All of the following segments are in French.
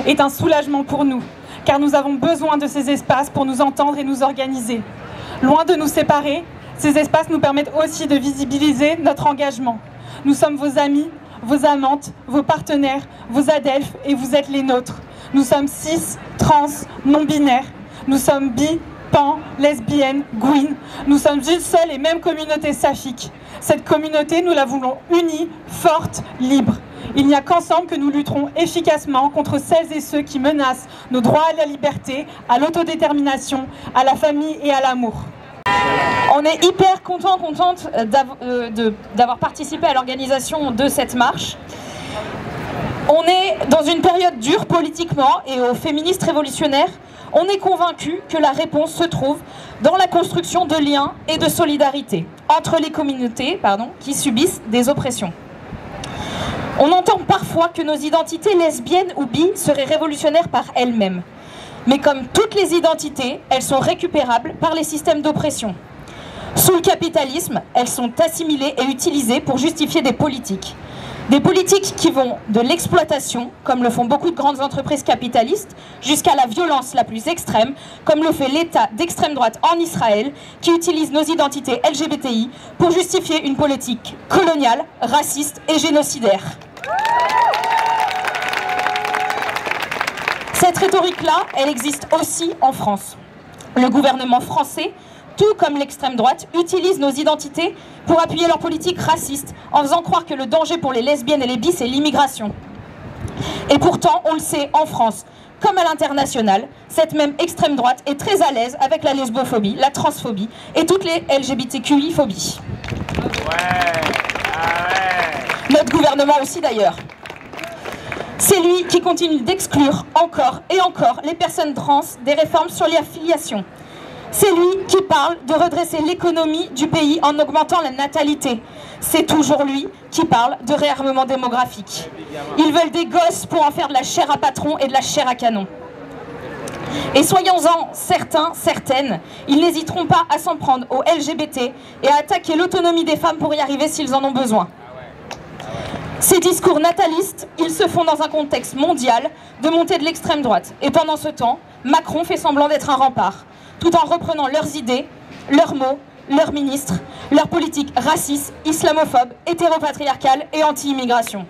est un soulagement pour nous, car nous avons besoin de ces espaces pour nous entendre et nous organiser. Loin de nous séparer, ces espaces nous permettent aussi de visibiliser notre engagement. Nous sommes vos amis, vos amantes, vos partenaires, vos adelphes et vous êtes les nôtres. Nous sommes cis, trans, non-binaires. Nous sommes bi, pan, lesbiennes, gwyn. Nous sommes une seule et même communauté saphique. Cette communauté, nous la voulons unie, forte, libre. Il n'y a qu'ensemble que nous lutterons efficacement contre celles et ceux qui menacent nos droits à la liberté, à l'autodétermination, à la famille et à l'amour. On est hyper contente d'avoir participé à l'organisation de cette marche. On est dans une période dure politiquement et aux féministes révolutionnaires, on est convaincus que la réponse se trouve dans la construction de liens et de solidarité entre les communautés qui subissent des oppressions. On entend parfois que nos identités lesbiennes ou bi seraient révolutionnaires par elles-mêmes. Mais comme toutes les identités, elles sont récupérables par les systèmes d'oppression. Sous le capitalisme, elles sont assimilées et utilisées pour justifier des politiques. Des politiques qui vont de l'exploitation, comme le font beaucoup de grandes entreprises capitalistes, jusqu'à la violence la plus extrême, comme le fait l'État d'extrême droite en Israël, qui utilise nos identités LGBTI pour justifier une politique coloniale, raciste et génocidaire. Cette rhétorique-là, elle existe aussi en France. Le gouvernement français, tout comme l'extrême droite, utilise nos identités pour appuyer leur politique raciste, en faisant croire que le danger pour les lesbiennes et les bis, c'est l'immigration. Et pourtant, on le sait, en France, comme à l'international, cette même extrême droite est très à l'aise avec la lesbophobie, la transphobie et toutes les LGBTQI-phobies. Notre gouvernement aussi d'ailleurs. C'est lui qui continue d'exclure encore et encore les personnes trans des réformes sur les affiliations. C'est lui qui parle de redresser l'économie du pays en augmentant la natalité. C'est toujours lui qui parle de réarmement démographique. Ils veulent des gosses pour en faire de la chair à patron et de la chair à canon. Et soyons-en certains, certaines, ils n'hésiteront pas à s'en prendre aux LGBT et à attaquer l'autonomie des femmes pour y arriver s'ils en ont besoin. Ces discours natalistes, ils se font dans un contexte mondial de montée de l'extrême droite. Et pendant ce temps, Macron fait semblant d'être un rempart, tout en reprenant leurs idées, leurs mots, leurs ministres, leurs politiques racistes, islamophobes, hétéropatriarcales et anti-immigration.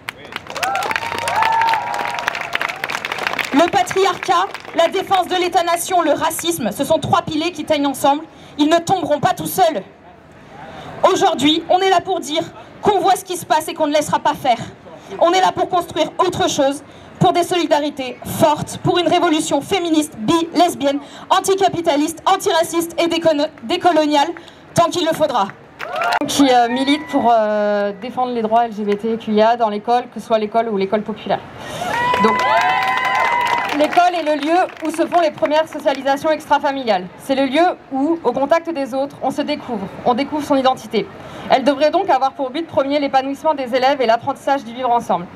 Le patriarcat, la défense de l'État-nation, le racisme, ce sont trois piliers qui teignent ensemble. Ils ne tomberont pas tout seuls. Aujourd'hui, on est là pour dire qu'on voit ce qui se passe et qu'on ne laissera pas faire. On est là pour construire autre chose, pour des solidarités fortes, pour une révolution féministe, bi, lesbienne, anticapitaliste, antiraciste et décoloniale, tant qu'il le faudra. Qui milite pour défendre les droits LGBTQIA dans l'école, que ce soit l'école ou l'école populaire. Donc, l'école est le lieu où se font les premières socialisations extrafamiliales. C'est le lieu où, au contact des autres, on se découvre, on découvre son identité. Elle devrait donc avoir pour but premier l'épanouissement des élèves et l'apprentissage du vivre ensemble.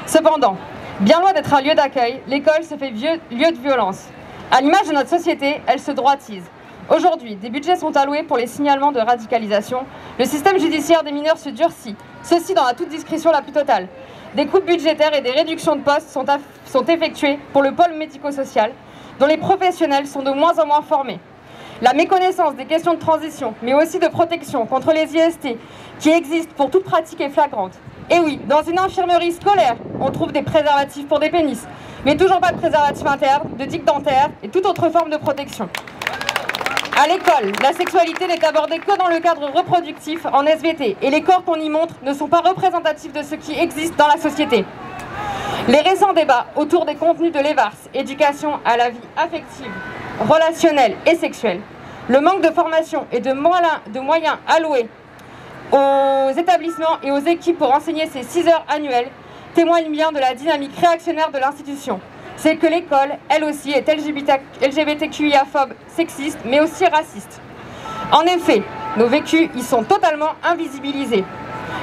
Cependant, bien loin d'être un lieu d'accueil, l'école se fait lieu de violence. À l'image de notre société, elle se droitise. Aujourd'hui, des budgets sont alloués pour les signalements de radicalisation. Le système judiciaire des mineurs se durcit, ceci dans la toute discrétion la plus totale. Des coupes budgétaires et des réductions de postes sont effectuées pour le pôle médico-social, dont les professionnels sont de moins en moins formés. La méconnaissance des questions de transition, mais aussi de protection contre les IST, qui existent pour toute pratique est flagrante. Et oui, dans une infirmerie scolaire, on trouve des préservatifs pour des pénis, mais toujours pas de préservatifs internes, de tiques dentaires et toute autre forme de protection. À l'école, la sexualité n'est abordée que dans le cadre reproductif en SVT, et les corps qu'on y montre ne sont pas représentatifs de ce qui existe dans la société. Les récents débats autour des contenus de l'EVARS, éducation à la vie affective, relationnelle et sexuelle, le manque de formation et de moyens alloués aux établissements et aux équipes pour enseigner ces 6 heures annuelles témoignent bien de la dynamique réactionnaire de l'institution. C'est que l'école, elle aussi, est LGBTQIA-phobe, sexiste, mais aussi raciste. En effet, nos vécus y sont totalement invisibilisés.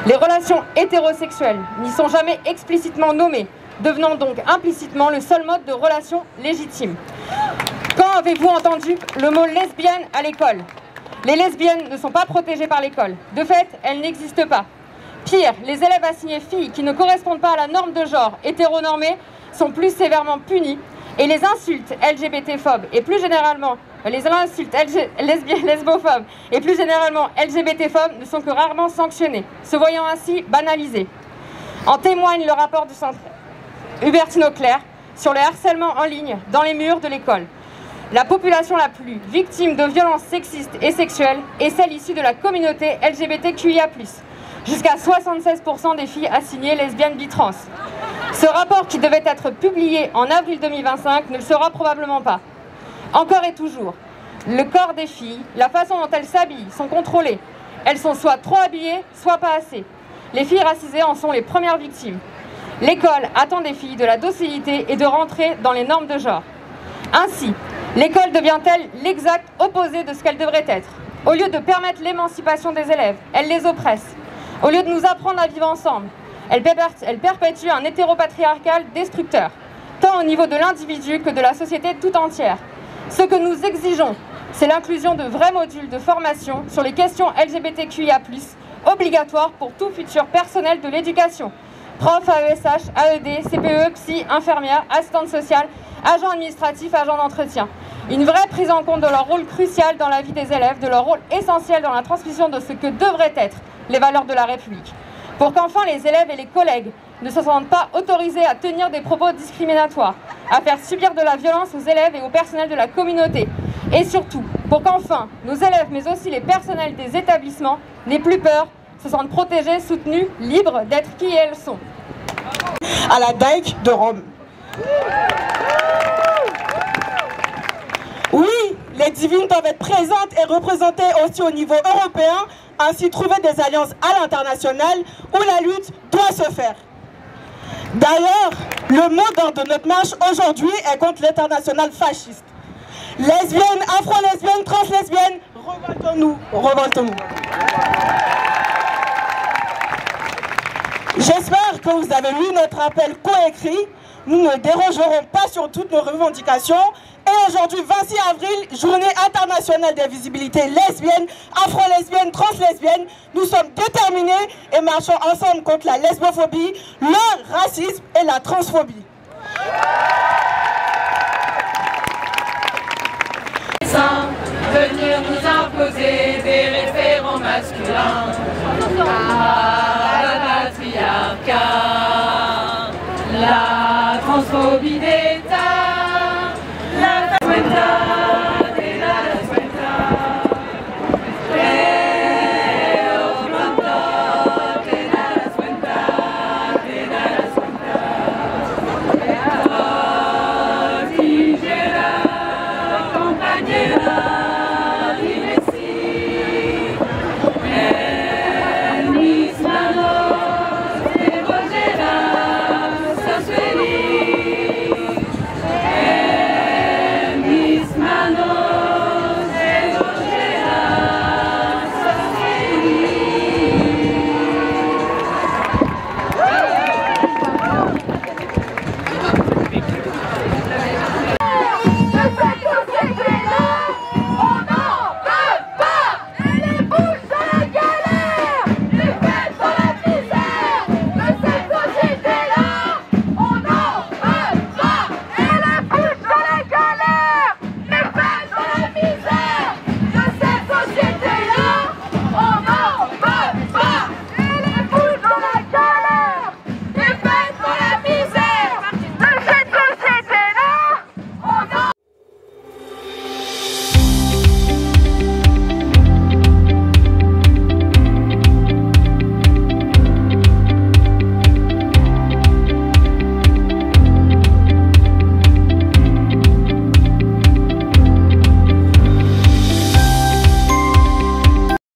Les relations hétérosexuelles n'y sont jamais explicitement nommées, devenant donc implicitement le seul mode de relation légitime. Quand avez-vous entendu le mot lesbienne à l'école? Les lesbiennes ne sont pas protégées par l'école. De fait, elles n'existent pas. Pire, les élèves assignés filles qui ne correspondent pas à la norme de genre hétéronormée sont plus sévèrement punis Et les insultes LGBT-phobes et plus généralement les insultes lesbophobes et plus généralement LGBT-phobes ne sont que rarement sanctionnées, se voyant ainsi banalisées. En témoigne le rapport du centre Hubertine Auclair sur le harcèlement en ligne dans les murs de l'école. La population la plus victime de violences sexistes et sexuelles est celle issue de la communauté LGBTQIA+. Jusqu'à 76% des filles assignées lesbiennes bi-trans. Ce rapport, qui devait être publié en avril 2025, ne le sera probablement pas. Encore et toujours, le corps des filles, la façon dont elles s'habillent, sont contrôlées. Elles sont soit trop habillées, soit pas assez. Les filles racisées en sont les premières victimes. L'école attend des filles de la docilité et de rentrer dans les normes de genre. Ainsi, l'école devient-elle l'exact opposé de ce qu'elle devrait être. Au lieu de permettre l'émancipation des élèves, elle les oppresse. Au lieu de nous apprendre à vivre ensemble, elle perpétue un hétéropatriarcal destructeur, tant au niveau de l'individu que de la société tout entière. Ce que nous exigeons, c'est l'inclusion de vrais modules de formation sur les questions LGBTQIA+, obligatoires pour tout futur personnel de l'éducation. Prof, AESH, AED, CPE, psy, infirmière, assistante sociale, agent administratif, agent d'entretien. Une vraie prise en compte de leur rôle crucial dans la vie des élèves, de leur rôle essentiel dans la transmission de ce que devraient être les valeurs de la République. Pour qu'enfin les élèves et les collègues ne se sentent pas autorisés à tenir des propos discriminatoires, à faire subir de la violence aux élèves et au personnel de la communauté. Et surtout, pour qu'enfin nos élèves, mais aussi les personnels des établissements, n'aient plus peur, se sentent protégés, soutenus, libres d'être qui elles sont. À la DAIC de Rome. Oui, les divines doivent être présentes et représentées aussi au niveau européen, ainsi trouver des alliances à l'international où la lutte doit se faire. D'ailleurs, le mot d'ordre de notre marche aujourd'hui est contre l'international fasciste. Lesbiennes, afro-lesbiennes, trans-lesbiennes, revoltons-nous, revoltons-nous. J'espère que vous avez lu notre appel coécrit. Nous ne dérogerons pas sur toutes nos revendications. Et aujourd'hui, 26 avril, journée internationale des visibilités lesbiennes, afro-lesbiennes, trans-lesbiennes. Nous sommes déterminés et marchons ensemble contre la lesbophobie, le racisme et la transphobie. Sans venir nous imposer des référents masculins. La patriarcat, la transphobie des